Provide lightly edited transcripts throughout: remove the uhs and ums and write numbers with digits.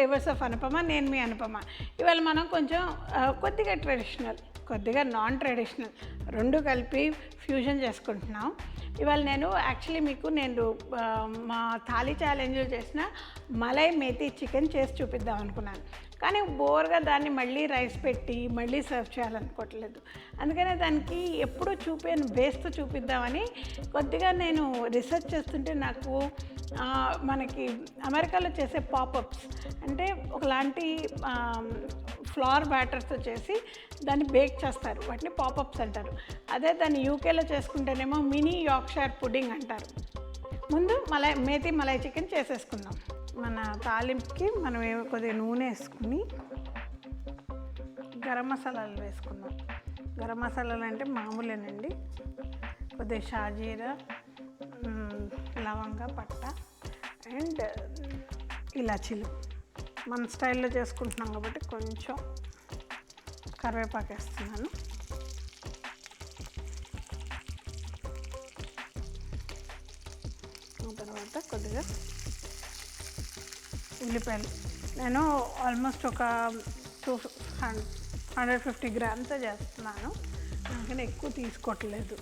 Flavours of Anupama. నేను మీ అనుపమ. ఇవాళ మనం కొంచెం కొద్దిగా ట్రెడిషనల్, కొద్దిగా నాన్ ట్రెడిషనల్ రెండు కలిపి ఫ్యూజన్ చేసుకుంటున్నాం. ఇవాళ నేను యాక్చువల్లీ మీకు మా థాలీ ఛాలెంజ్లో చేసిన మలై మేతి చికెన్ చేసి చూపిద్దాం అనుకున్నాను. కానీ బోర్గా దాన్ని మళ్ళీ రైస్ పెట్టి మళ్ళీ సర్వ్ చేయాలనుకోవట్లేదు. అందుకనే దానికి ఎప్పుడూ వేస్తూ చూపిద్దామని కొద్దిగా నేను రీసెర్చ్ చేస్తుంటే నాకు మనకి అమెరికాలో చేసే పాపప్స్ అంటే ఒకలాంటి ఫ్లవర్ బ్యాటర్తో చేసి దాన్ని బేక్ చేస్తారు, వాటిని పాపప్స్ అంటారు. అదే దాన్ని యూకేలో చేసుకుంటేనేమో మినీ యార్క్షైర్ పుడ్డింగ్ అంటారు. ముందు మేతి మలై చికెన్ చేసేసుకుందాం. మన తాలింపుకి మనం కొద్దిగా నూనె వేసుకుని గరం మసాలాలు వేసుకుందాం. గరం మసాలాలు అంటే మామూలేనండి, కొద్దిగా షాజీరా, లవంగ, పట్ట అండ్ ఇలాచీలు. మన స్టైల్లో చేసుకుంటున్నాం కాబట్టి కొంచెం కరివేపాకు వేస్తున్నాను. తర్వాత కొద్దిగా ఉల్లిపాయలు. నేను ఆల్మోస్ట్ ఒక 150 గ్రామ్స్ చేస్తున్నాను, అందుకని ఎక్కువ తీసుకోవట్లేదు.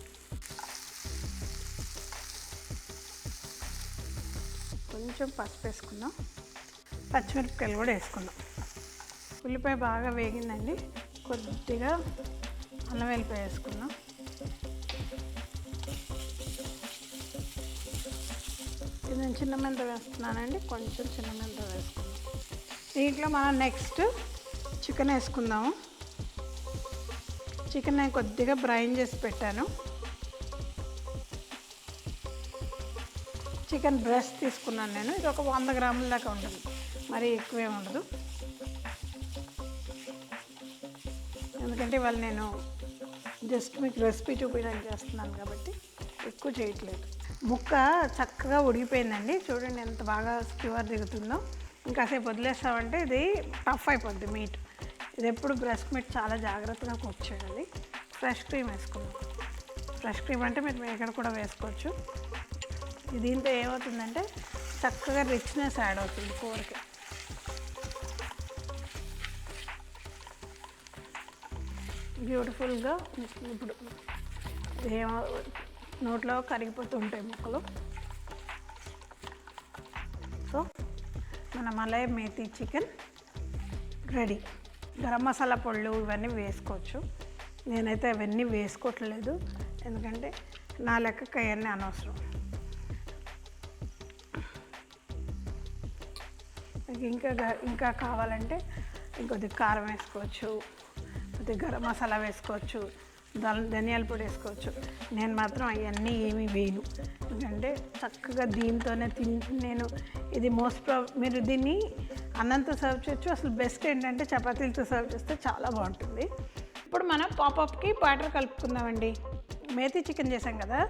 కొంచెం పసుపు వేసుకుందాం, పచ్చిమిరపకాయలు కూడా వేసుకుందాం. ఉల్లిపాయ బాగా వేగిందండి, కొద్దిగా అల్లం వెల్లిపాయ వేసుకుందాం. ఇది నేను చిన్న మెంత వేస్తున్నానండి, కొంచెం చిన్న మెంత వేసుకుందాం. దీంట్లో మనం నెక్స్ట్ చికెన్ వేసుకుందాము. చికెన్ నేను కొద్దిగా బ్రైన్ చేసి పెట్టాను. చికెన్ బ్రెస్ట్ తీసుకున్నాను నేను, ఇది ఒక 100 గ్రాముల దాకా ఉంటుంది, మరీ ఎక్కువే ఉండదు. ఎందుకంటే ఇవాళ నేను జస్ట్ మీకు రెసిపీ చూపించడానికి చేస్తున్నాను కాబట్టి ఎక్కువ చేయట్లేదు. ముక్క చక్కగా ఉడికిపోయిందండి, చూడండి ఎంత బాగా స్క్యూర్ దిగుతుందో. ఇంకాసేపు వదిలేస్తామంటే ఇది టఫ్ అయిపోద్ది మీట్. ఇది ఎప్పుడు బ్రెస్ట్ మీట్ చాలా జాగ్రత్తగా కుక్ చేయాలి. ఫ్రెష్ క్రీమ్ వేసుకుందాం. ఫ్రెష్ క్రీమ్ అంటే మీరు ఎక్కడ కూడా వేసుకోవచ్చు. దీంతో ఏమవుతుందంటే చక్కగా రిచ్నెస్ యాడ్ అవుతుంది కూరకి. బ్యూటిఫుల్గా ఇప్పుడు నోట్లో కరిగిపోతూ ఉంటాయి ముక్కలు. సో మన మలై మేతి చికెన్ రెడీ. గరం మసాలా పొళ్ళు ఇవన్నీ వేసుకోవచ్చు, నేనైతే అవన్నీ వేసుకోవట్లేదు ఎందుకంటే నా లెక్కకి అవన్నీ అనవసరం. ఇంకా కావాలంటే ఇంకొద్ది కారం వేసుకోవచ్చు, కొద్దిగా గరం మసాలా వేసుకోవచ్చు, ధనియాల పొడి వేసుకోవచ్చు. నేను మాత్రం అవన్నీ ఏమీ వేయను, ఎందుకంటే చక్కగా దీంతోనే నేను ఇది మీరు దీన్ని అన్నంతో సర్వ్ చేయొచ్చు. అసలు బెస్ట్ ఏంటంటే చపాతీలతో సర్వ్ చేస్తే చాలా బాగుంటుంది. ఇప్పుడు మనం పాపప్కి బ్యాటర్ కలుపుకుందామండి. మేతి చికెన్ చేసాం కదా,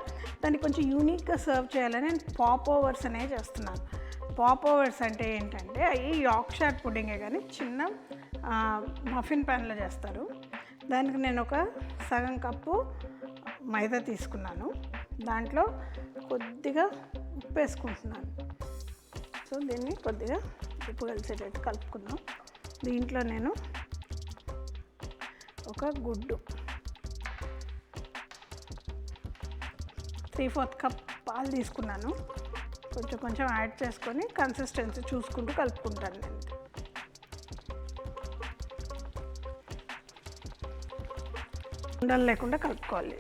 దాన్ని కొంచెం యూనిక్గా సర్వ్ చేయాలని నేను పాప్ ఓవర్స్ అనేవి చేస్తున్నాను. పాప్ ఓవర్స్ అంటే ఏంటంటే అవి యార్క్షైర్ పుడ్డింగే కానీ చిన్న మఫిన్ ప్యాన్లో చేస్తారు. దానికి నేను ఒక సగం కప్పు మైదా తీసుకున్నాను, దాంట్లో కొద్దిగా ఉప్పు వేసుకుంటున్నాను. సో దీన్ని కొద్దిగా ఉప్పు కలిసేటట్టు కలుపుకుందాం. దీంట్లో నేను ఒక గుడ్డు, 3/4 కప్ పాలు తీసుకున్నాను. కొంచెం యాడ్ చేసుకొని కన్సిస్టెన్సీ చూసుకుంటూ కలుపుకుంటాను నేను. ఉండలు లేకుండా కలుపుకోవాలి.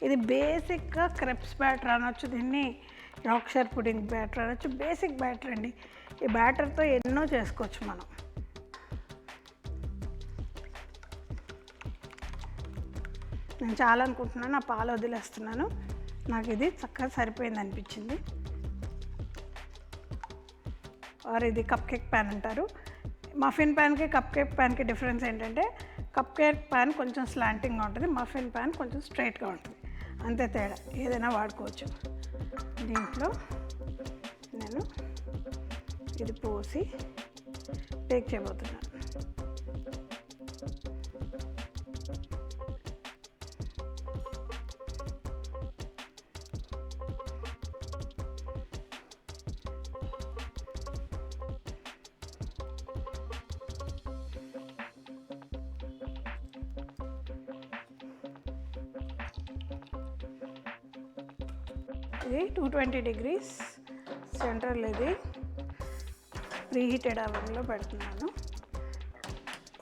ఇది బేసిక్గా క్రెప్స్ బ్యాటర్ అనొచ్చు, దీన్ని యార్క్షైర్ పుడ్డింగ్ బ్యాటర్ అనొచ్చు. బేసిక్ బ్యాటర్ అండి. ఈ బ్యాటర్తో ఎన్నో చేసుకోవచ్చు మనం. నేను చాలా అనుకుంటున్నాను, ఆ పాలు వదిలేస్తున్నాను. నాకు ఇది చక్కగా సరిపోయింది అనిపించింది. ఆర్ ఇది కప్ కేక్ ప్యాన్ అంటారు. మఫిన్ ప్యాన్కి కప్ కేక్ ప్యాన్కి డిఫరెన్స్ ఏంటంటే కప్ కేక్ ప్యాన్ కొంచెం స్లాంటింగ్గా ఉంటుంది, మఫిన్ ప్యాన్ కొంచెం స్ట్రైట్గా ఉంటుంది, అంతే తేడా. ఏదైనా వాడుకోవచ్చు. దీంట్లో నేను ఇది పోసి బేక్ చేయబోతున్నాను. ఇది 220 degrees సెంట్రల్, ఇది ప్రీహీటెడ్ అవెన్లో పెడుతున్నాను.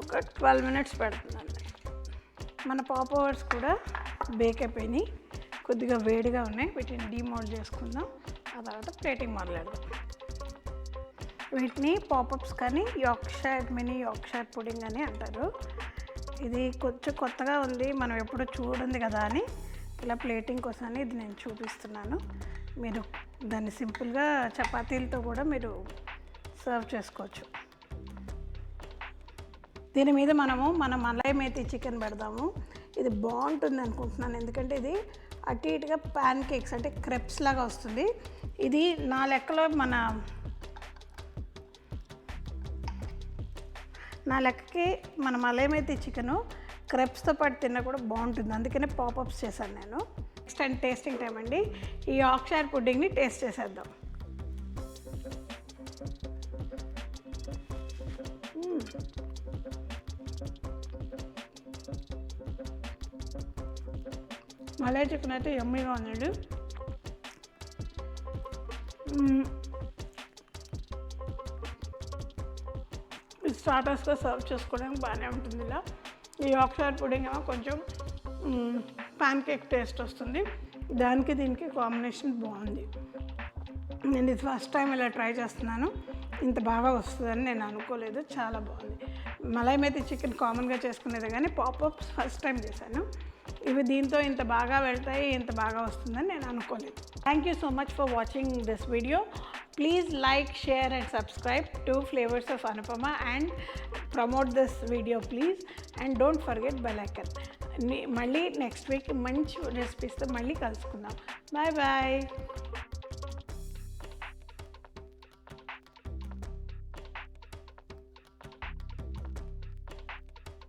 ఒక 12 minutes పెడుతున్నాను. మన పాపవర్స్ కూడా బేక్ అయిపోయినాయి, కొద్దిగా వేడిగా ఉన్నాయి. వీటిని డీమోల్డ్ చేసుకుందాం, ఆ తర్వాత ప్లేటింగ్ మొదలెడదాం. వీటిని పాపప్స్ కానీ మినీ యార్క్షైర్ పుడింగ్ అని అంటారు. ఇది కొంచెం కొత్తగా ఉంది, మనం ఎప్పుడూ చూడండి కదా అని ఇలా ప్లేటింగ్ కోసమని ఇది నేను చూపిస్తున్నాను. మీరు దాన్ని సింపుల్గా చపాతీలతో కూడా మీరు సర్వ్ చేసుకోవచ్చు. దీని మీద మనము మన మలై మెథి చికెన్ పెడదాము. ఇది బాగుంటుంది అనుకుంటున్నాను, ఎందుకంటే ఇది అటు ఇటుగా ప్యాన్ కేక్స్ అంటే క్రెప్స్ లాగా వస్తుంది. ఇది నా లెక్కలో నా లెక్కకి మన మలై మెథి చికెను క్రెప్స్తో పాటు తిన్నా కూడా బాగుంటుంది, అందుకనే పాపప్స్ చేశాను నేను. నెక్స్ట్ అండ్ టేస్టింగ్ టైం అండి. ఈ యార్క్షైర్ పుడ్డింగ్ని టేస్ట్ చేసేద్దాం. మలై చికెన్ అయితే యమ్మీగా ఉందండి. స్టార్టర్స్గా సర్వ్ చేసుకోవడానికి బాగానే ఉంటుంది. ఇలా ఈ యార్క్షైర్ పుడింగ్ ఏమో కొంచెం ప్యాన్ కేక్ టేస్ట్ వస్తుంది, దానికి దీనికి కాంబినేషన్ బాగుంది. నేను ఇది ఫస్ట్ టైం ఇలా ట్రై చేస్తున్నాను, ఇంత బాగా వస్తుందని నేను అనుకోలేదు, చాలా బాగుంది. మలై మెథి చికెన్ కామన్గా చేసుకునేది కానీ పాపప్స్ ఫస్ట్ టైం చేశాను. ఇవి దీంతో ఇంత బాగా వెళ్తాయి, ఇంత బాగా వస్తుందని నేను అనుకోలేదు. Thank you so much for watching this video. Please like, share and subscribe to Flavours of Anupama and promote this video please, and don't forget bell icon. మళ్ళీ నెక్స్ట్ వీక్ మంచి రెసిపీస్తో మళ్ళీ కలుసుకుందాం. Bye bye.